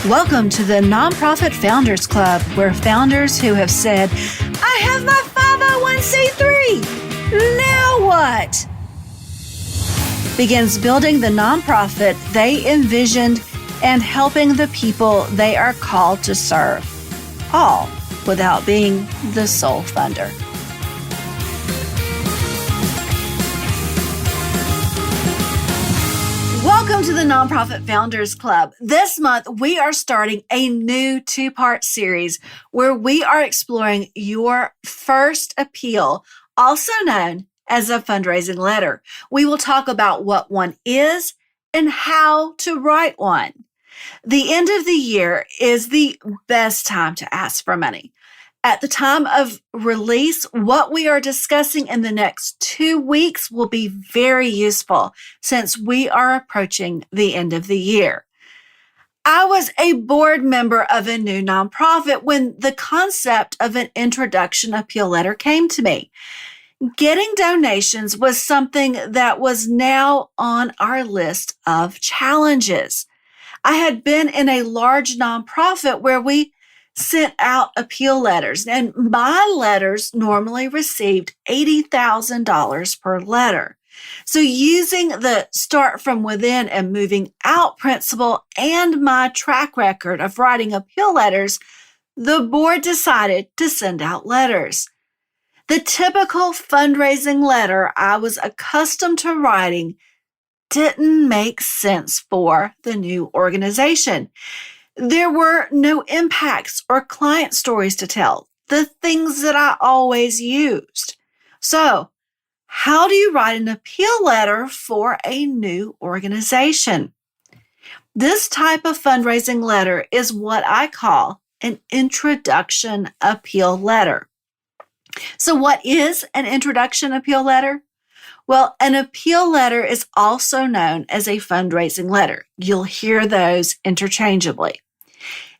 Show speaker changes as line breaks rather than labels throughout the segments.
Welcome to the Nonprofit Founders Club, where founders who have said, I have my 501c3, now what? Begins building the nonprofit they envisioned and helping the people they are called to serve, all without being the sole funder. Welcome to the Nonprofit Founders Club. This month, we are starting a new two-part series where we are exploring your first appeal, also known as a fundraising letter. We will talk about what one is and how to write one. The end of the year is the best time to ask for money. At the time of release, what we are discussing in the next 2 weeks will be very useful since we are approaching the end of the year. I was a board member of a new nonprofit when the concept of an introduction appeal letter came to me. Getting donations was something that was now on our list of challenges. I had been in a large nonprofit where we sent out appeal letters, and my letters normally received $80,000 per letter. So using the start from within and moving out principle and my track record of writing appeal letters, the board decided to send out letters. The typical fundraising letter I was accustomed to writing didn't make sense for the new organization. There were no impacts or client stories to tell, the things that I always used. So, how do you write an appeal letter for a new organization? This type of fundraising letter is what I call an introduction appeal letter. So, what is an introduction appeal letter? Well, an appeal letter is also known as a fundraising letter. You'll hear those interchangeably.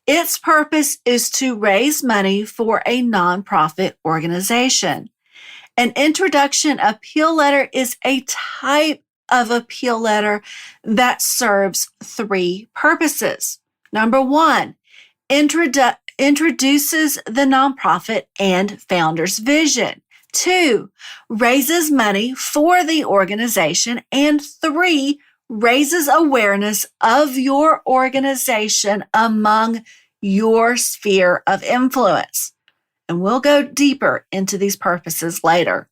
Its purpose is to raise money for a nonprofit organization. An introduction appeal letter is a type of appeal letter that serves 3 purposes. Number 1, introduces the nonprofit and founder's vision. 2, raises money for the organization. And 3, raises awareness of your organization among your sphere of influence. And we'll go deeper into these purposes later.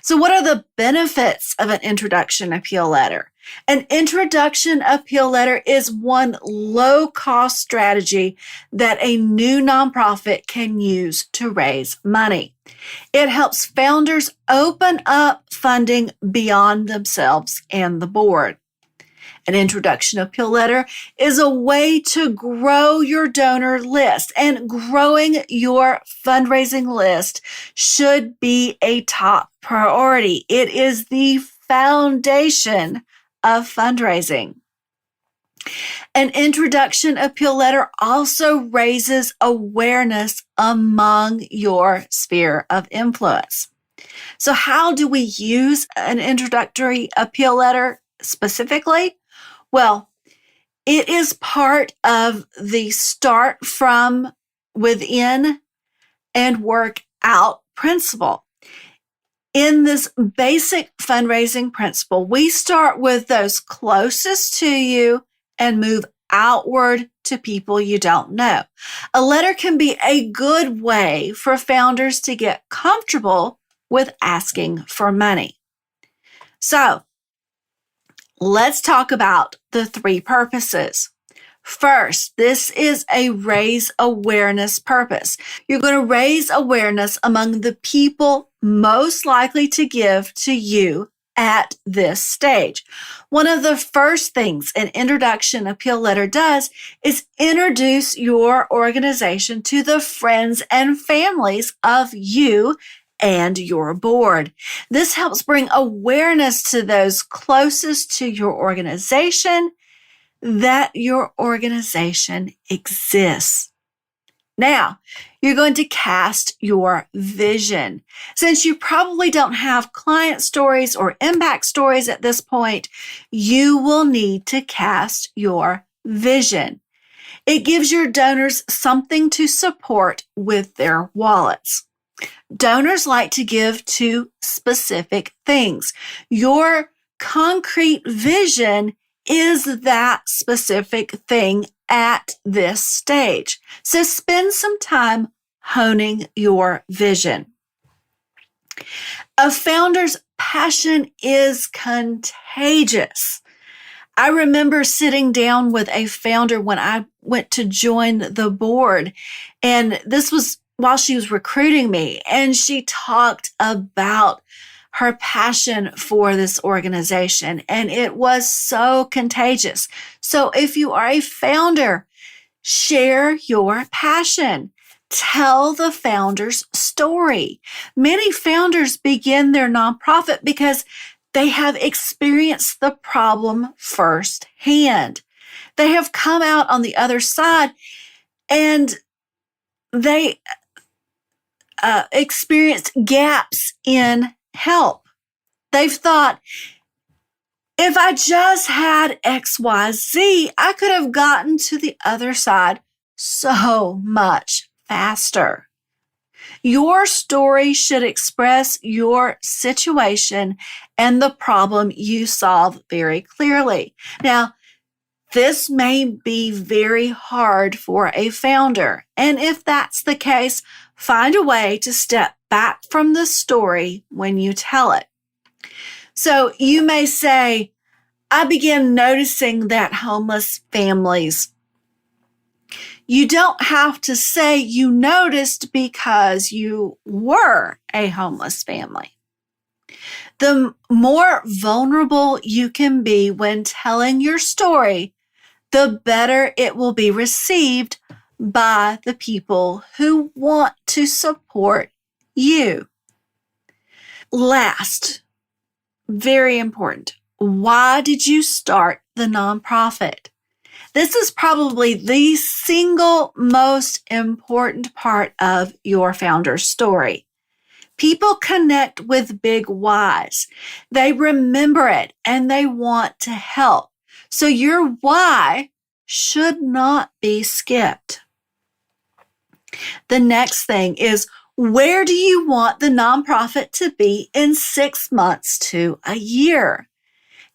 So what are the benefits of an introduction appeal letter? An introduction appeal letter is one low-cost strategy that a new nonprofit can use to raise money. It helps founders open up funding beyond themselves and the board. An introduction appeal letter is a way to grow your donor list, and growing your fundraising list should be a top priority. It is the foundation of fundraising. An introduction appeal letter also raises awareness among your sphere of influence. So how do we use an introductory appeal letter specifically? Well, it is part of the start from within and work out principle. In this basic fundraising principle, we start with those closest to you and move outward to people you don't know. A letter can be a good way for founders to get comfortable with asking for money. So, let's talk about the 3 purposes. First, this is a raise awareness purpose. You're going to raise awareness among the people most likely to give to you at this stage. One of the first things an introduction appeal letter does is introduce your organization to the friends and families of you and your board. This helps bring awareness to those closest to your organization that your organization exists. Now, you're going to cast your vision. Since you probably don't have client stories or impact stories at this point, you will need to cast your vision. It gives your donors something to support with their wallets. Donors like to give to specific things. Your concrete vision is that specific thing at this stage. So spend some time honing your vision. A founder's passion is contagious. I remember sitting down with a founder when I went to join the board, and this was while she was recruiting me, and she talked about her passion for this organization, and it was so contagious. So if you are a founder, share your passion. Tell the founder's story. Many founders begin their nonprofit because they have experienced the problem firsthand. They have come out on the other side and they experienced gaps in help. They've thought, if I just had XYZ, I could have gotten to the other side so much faster. Your story should express your situation and the problem you solve very clearly. Now, this may be very hard for a founder. And if that's the case, find a way to step back from the story when you tell it. So you may say, I began noticing that homeless families. You don't have to say you noticed because you were a homeless family. The more vulnerable you can be when telling your story, the better it will be received by the people who want to support you. Last, very important, why did you start the nonprofit? This is probably the single most important part of your founder's story. People connect with big whys. They remember it and they want to help. So your why should not be skipped. The next thing is, where do you want the nonprofit to be in 6 months to a year?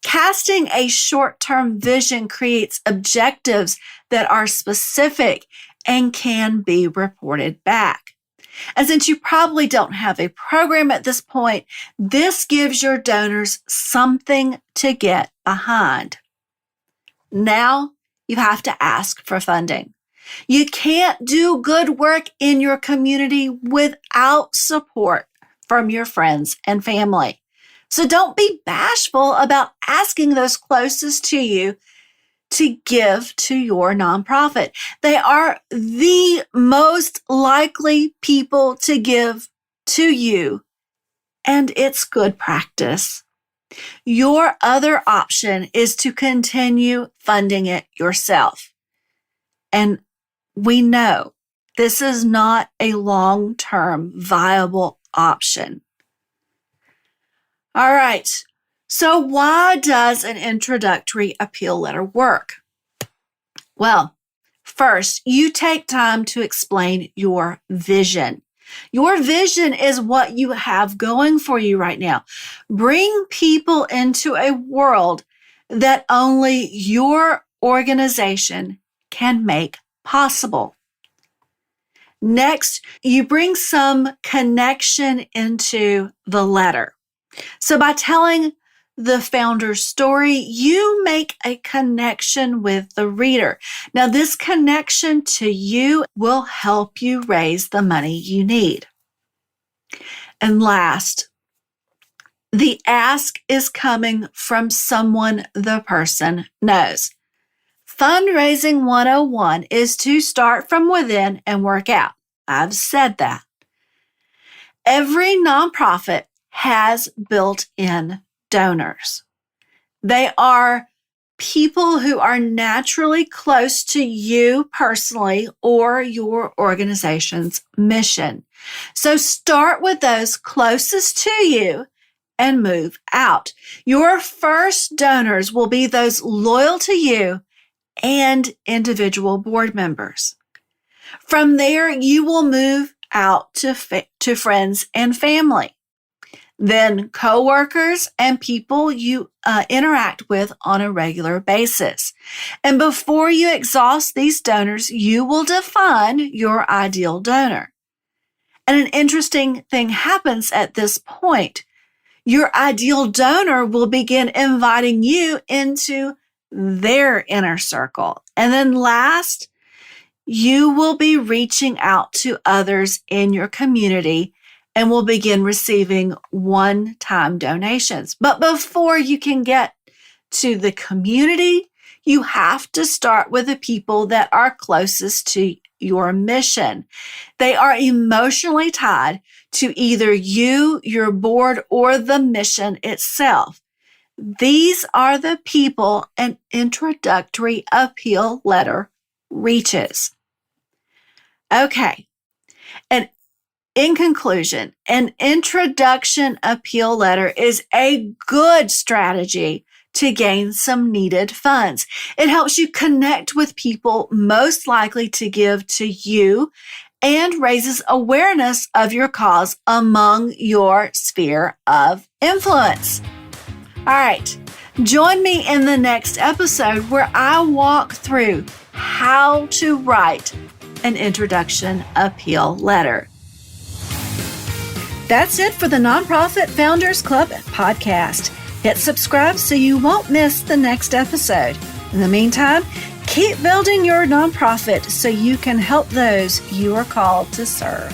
Casting a short-term vision creates objectives that are specific and can be reported back. And since you probably don't have a program at this point, this gives your donors something to get behind. Now you have to ask for funding. You can't do good work in your community without support from your friends and family. So don't be bashful about asking those closest to you to give to your nonprofit. They are the most likely people to give to you, and it's good practice. Your other option is to continue funding it yourself. And we know this is not a long-term viable option. All right, so why does an introductory appeal letter work? Well, first, you take time to explain your vision. Your vision is what you have going for you right now. Bring people into a world that only your organization can make possible. Next, you bring some connection into the letter. So by telling the founder's story, you make a connection with the reader. Now, this connection to you will help you raise the money you need. And last, the ask is coming from someone the person knows. Fundraising 101 is to start from within and work out. I've said that. Every nonprofit has built-in donors. They are people who are naturally close to you personally or your organization's mission. So start with those closest to you and move out. Your first donors will be those loyal to you and individual board members. From there, you will move out to friends and family, then coworkers and people you interact with on a regular basis. And before you exhaust these donors, you will define your ideal donor. And an interesting thing happens at this point. Your ideal donor will begin inviting you into their inner circle. And then last, you will be reaching out to others in your community and will begin receiving one-time donations. But before you can get to the community, you have to start with the people that are closest to your mission. They are emotionally tied to either you, your board, or the mission itself. These are the people an introductory appeal letter reaches. Okay, and in conclusion, an introduction appeal letter is a good strategy to gain some needed funds. It helps you connect with people most likely to give to you and raises awareness of your cause among your sphere of influence. All right, join me in the next episode where I walk through how to write an introduction appeal letter. That's it for the Nonprofit Founders Club podcast. Hit subscribe so you won't miss the next episode. In the meantime, keep building your nonprofit so you can help those you are called to serve.